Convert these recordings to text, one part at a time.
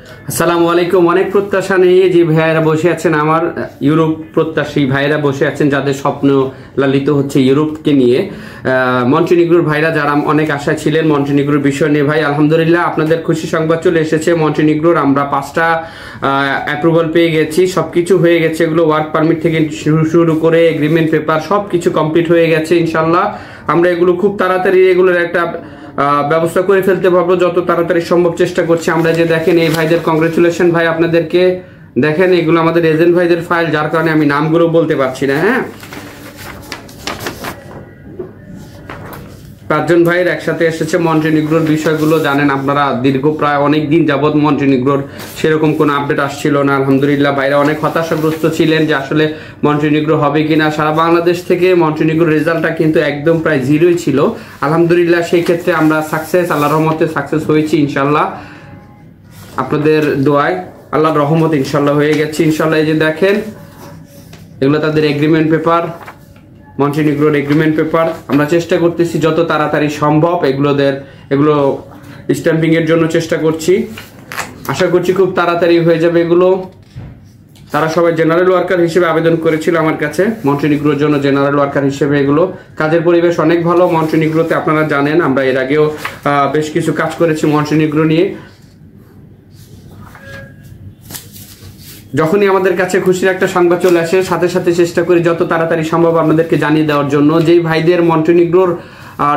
আসসালামু আলাইকুম। অনেক প্রত্যাশা নিয়ে যে ভাইয়েরা বসে আছেন, আমার ইউরোপ প্রত্যাশী ভাইয়েরা বসে আছেন, যাদের স্বপ্ন লালিত হচ্ছে ইউরোপকে নিয়ে। মন্টিনিগ্রোর ভাইরা যারা অনেক আশায় ছিলেন মন্টিনিগ্রোর বিষয় নিয়ে, ভাই আলহামদুলিল্লাহ আপনাদের খুশি সংবাদ চলে এসেছে। মন্টিনিগ্রোর আমরা 5টা অ্যাপ্রুভাল পেয়ে গেছি, সবকিছু হয়ে গেছে। এগুলো ওয়ার্ক পারমিট থেকে শুরু করে এগ্রিমেন্ট পেপার সবকিছু কমপ্লিট হয়ে গেছে ইনশাল্লাহ। আমরা এগুলো খুব তাড়াতাড়ি এগুলোর একটা ব্যবস্থা করে ফেলতে পারবো, যত তাড়াতাড়ি সম্ভব চেষ্টা করছি আমরা। যে দেখেন এই ভাইদের কংগ্রেচুলেশন ভাই, আপনাদেরকে দেখেন এগুলো আমাদের এজেন্ট ভাইদের ফাইল, যার কারণে আমি নামগুলো বলতে পারছি না। হ্যাঁ, 5জন ভাইয়ের একসাথে এসেছে। মন্টিনিগ্রোর বিষয়গুলো জানেন আপনারা, দীর্ঘ প্রায় অনেক দিন যাবৎ মন্টিনিগ্রোর সেরকম কোনো আপডেট আসছিল না। আলহামদুলিল্লাহ ভাইরা অনেক হতাশাগ্রস্ত ছিলেন যে আসলে মন্টিনিগ্রো হবে কিনা। সারা বাংলাদেশ থেকে মন্টিনিগ্রোর রেজাল্টটা কিন্তু একদম প্রায় জিরোই ছিল। আলহামদুলিল্লাহ সেই ক্ষেত্রে আমরা সাকসেস, আল্লাহর রহমতে সাকসেস হয়েছি ইনশাল্লাহ। আপনাদের দোয়ায় আল্লাহর রহমত ইনশাল্লাহ হয়ে গেছে ইনশাল্লাহ। এই যে দেখেন এগুলো তাদের এগ্রিমেন্ট পেপার, মন্টিনিগ্রোর এগ্রিমেন্ট পেপার। আমরা চেষ্টা করতেছি যত তাড়াতাড়ি সম্ভব এগুলো স্ট্যাম্পিং এর জন্য চেষ্টা করছি। আশা করছি খুব তাড়াতাড়ি হয়ে যাবে এগুলো। তারা সবাই জেনারেল ওয়ার্কার হিসেবে আবেদন করেছিল আমার কাছে, মন্টিনিগ্রোর জন্য জেনারেল ওয়ার্কার হিসেবে। এগুলো কাজের পরিবেশ অনেক ভালো মন্টিনিগ্রোতে, আপনারা জানেন আমরা এর আগেও বেশ কিছু কাজ করেছি মন্টিনিগ্রো নিয়ে। যখনই আমাদের কাছে খুশির একটা সংবাদ চলে আসে, সাথে সাথে চেষ্টা করি যত তাড়াতাড়ি সম্ভব আপনাদেরকে জানিয়ে দেওয়ার জন্য। যেই ভাইদের মন্টিনিগ্রোর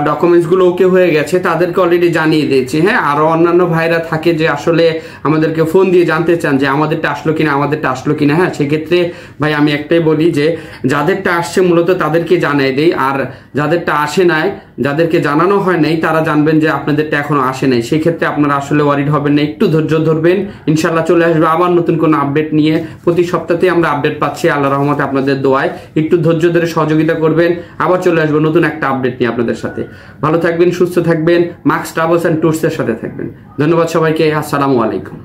ডকুমেন্টসগুলো ওকে হয়ে গেছে তাদেরকে অলরেডি জানিয়ে দিয়েছি। হ্যাঁ, আরও অন্যান্য ভাইরা থাকে যে আসলে আমাদেরকে ফোন দিয়ে জানতে চান যে আমাদেরটা আসলো কিনা। হ্যাঁ, সেক্ষেত্রে ভাই আমি একটাই বলি যে যাদেরটা আসছে মূলত তাদেরকে জানিয়ে দেই, আর যাদেরটা আসে নাই, যাদেরকে জানানো হয় নাই, তারা জানবেন যে আপনাদেরটা এখনো আসে নাই। সেই ক্ষেত্রে আপনারা আসলে ওয়ারিড হবেন না, একটু ধৈর্য ধরবেন। ইনশাল্লাহ চলে আসবে আবার নতুন কোনো আপডেট নিয়ে। প্রতি সপ্তাহে আমরা আপডেট পাচ্ছি আল্লাহর রহমতে, আপনাদের দোয়ায়। একটু ধৈর্য ধরে সহযোগিতা করবেন, আবার চলে আসবো নতুন একটা আপডেট নিয়ে আপনাদের সাথে। ভালো থাকবেন, সুস্থ থাকবেন, মার্কস ট্রাভেলস অ্যান্ড ট্যুরসের সাথে থাকবেন। ধন্যবাদ সবাইকে। আসসালামু আলাইকুম।